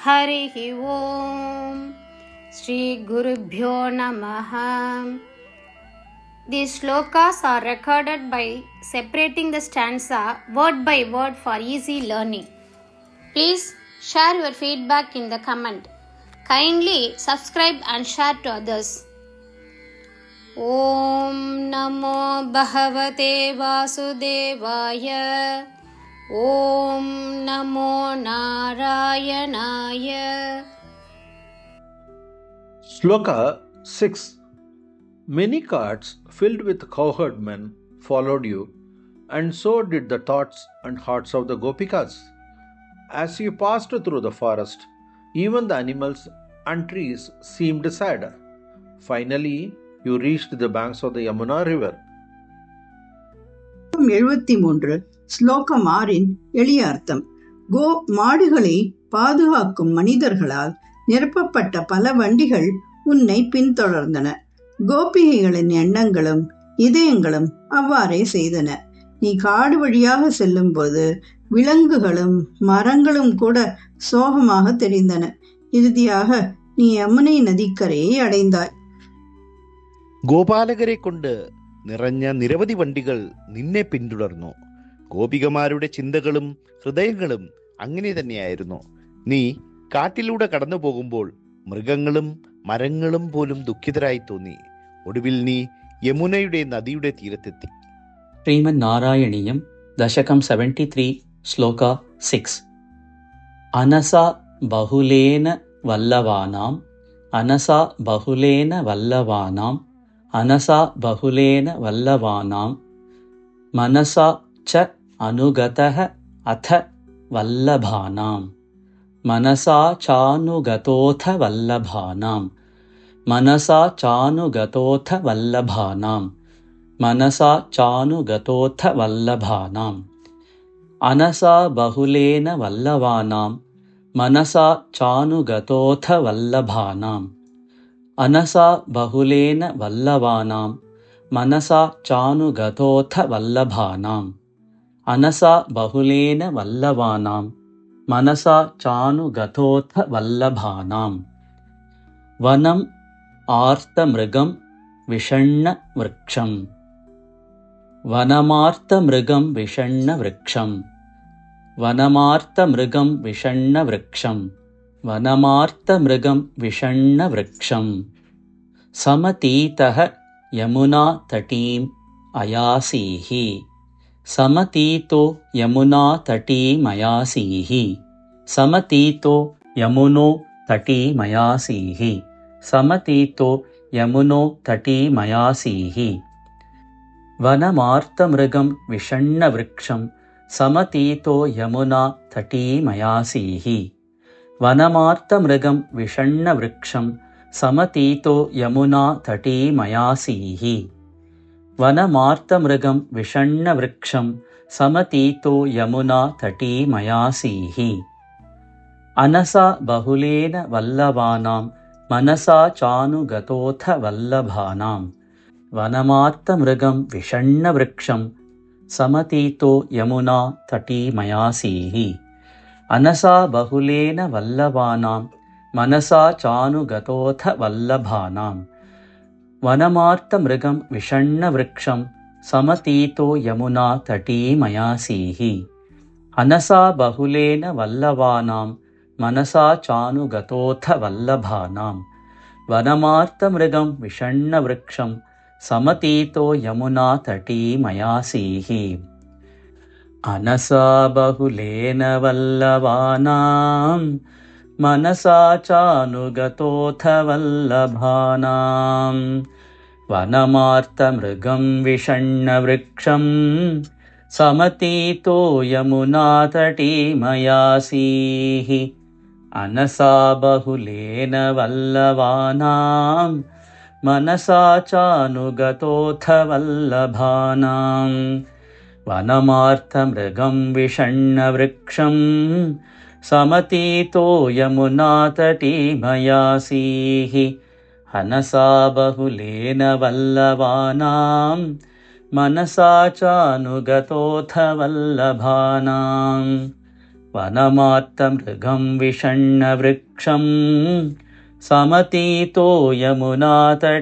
हरिः ओम श्री गुरुभ्यो नमः. These shlokas are recorded by separating the stanza word by word for easy learning. Please share your feedback in the comment. Kindly subscribe and share to others. Om Namo Bhagavate Vasudevaya. Om Namo Narayanaya. Shloka 6. Many carts filled with cowherd men followed you, and so did the thoughts and hearts of the Gopikas. As you passed through the forest, even the animals and trees seemed sad. Finally, you reached the banks of the Yamuna river. 73 ஸ்லோகம் 6 எளிய அர்த்தம். மாடுகளை பாதுகாக்கும் மனிதர்களால் நிரப்பப்பட்ட பல வண்டிகள் உன்னை பின்தொடர்ந்தன. கோபிகைகளின் எண்ணங்களும் இதயங்களும் அவ்வாறே செய்தன. நீ காடு வழியாக செல்லும் போது விலங்குகளும் மரங்களும் கூட சோகமாக தெரிந்தன. இறுதியாக நீ யமுனை நதிக்கரையை அடைந்தாய். ഗോപാലകരെ കൊണ്ട് നിറഞ്ഞ നിരവധി വണ്ടികൾ നിന്നെ പിന്തുടർന്നു. ഗോപികമാരുടെ ചിന്തകളും ഹൃദയങ്ങളും അങ്ങനെ തന്നെയായിരുന്നു. നീ കാട്ടിലൂടെ കടന്നു പോകുമ്പോൾ മൃഗങ്ങളും മരങ്ങളും പോലും ദുഃഖിതരായി തോന്നി. ഒടുവിൽ നീ യമുനയുടെ നദിയുടെ തീരത്തെത്തി. ശ്രീമൻ നാരായണീയം ദശകം 73 ശ്ലോക 6. അനസ ബഹുലേന വല്ലവാനാം അനസ ബഹുലേന വല്ലവാനാം അനസ ബഹുലേന വല്ലവാനാം മനസ ച അനുഗതഃ അഥ വല്ലഭാനാം മനസാ ചാനുഗതോഥ വല്ലഭാനാം മനസാ ചാനുഗതോഥ വല്ലഭാനാം മനസാ ചാനുഗതോഥ വല്ലഭാനാം അനസാ ബഹുലേന വല്ലവാനാം മനസാ ചാനുഗതോഥ വല്ലഭാനാം അനസാ ബഹുലേന വല്ലവാനാം മനസാ ചാനുഗതോഥ വല്ലഭാനാം അനസാ ബഹുലേന വല്ലവാനാം മനസാ ചാനുഗതോഥ വല്ലഭാനാം. വനം ആർത്തമൃഗം വിഷണ്ണ വൃക്ഷം വനമാർത്തമൃഗം വിഷണ്ണ വൃക്ഷം വനമാർത്തമൃഗം വിഷണ്ണ വൃക്ഷം വനമാർത്തമൃഗം വിഷണ്ണ വൃക്ഷം. സമതീതഃ യമുനാ തടീം അയാസീഹി സമതീതോ യമുനാ തടീമയാസീഹി സമതീതോ യമുനോ തടീമയാസീഹി സമതീതോ യമുനോ തടീമയാസീഹി. വനമാർത്തമൃഗം വിഷണ്ണ വൃക്ഷം സമതീതോ യമുനാ തടീമയാസീഹി വനമാർത്തമൃഗം വിഷണ്ണ വൃക്ഷം സമതീതോ യമുനാ തടീമയാസീഹി വനമാർത്തമൃഗം വിഷണ്ണ വൃക്ഷം സമതീതോ യമുനാ തടീമയാസീഹി. അനസാ ബഹുലേന വല്ലവാനാം മനസാ ചാനുഗതോഥ വല്ലഭാനാം വനമാർത്തമൃഗം വിഷണ്ണ വൃക്ഷം സമതീതോ യമുനാ തടീമയാസീഹി. അനസാ ബഹുലേന വല്ലവാനാം മനസാ ചാനുഗതോഥ വല്ലഭാനാം വനമാർത്തമൃഗം വിഷണ്ണ വൃക്ഷം സമതീതോ യമുനാ തടീമയാസീഹി. അനസാ ബഹുലേന വല്ലവാനാം മനസാ ചാനുഗതോഥ വല്ലഭാനാം വനമാർത്തമൃഗം വിഷണ്ണ വൃക്ഷം സമതീതോ യമുനാ തടീമയാസീഹി. അനസാ ബഹുലേന വല്ലവാനാം മനസാ ചാനുഗതോഥ വല്ലഭാനാം വനമാർത്തമൃഗം വിഷണ്ണ വൃക്ഷം സമതീതോ യമുനാ തടീമയാസീഹി. അനസാ ബഹുലേന വല്ലവാനാം മനസാ ചാനുഗതോഥ വല്ലഭാനാം വനമാർത്തമൃഗം വിഷണ്ണ വൃക്ഷം സമതീതോ യമുനാ തടീമയാസീഹി. അനസാ ബഹുലേന വല്ലവാനാം മനസാ ചാനുഗതോഥ വല്ലഭാനാം वनमात्तमृगं विषण्णवृक्षं समतीतो यमुनातटीमयासीः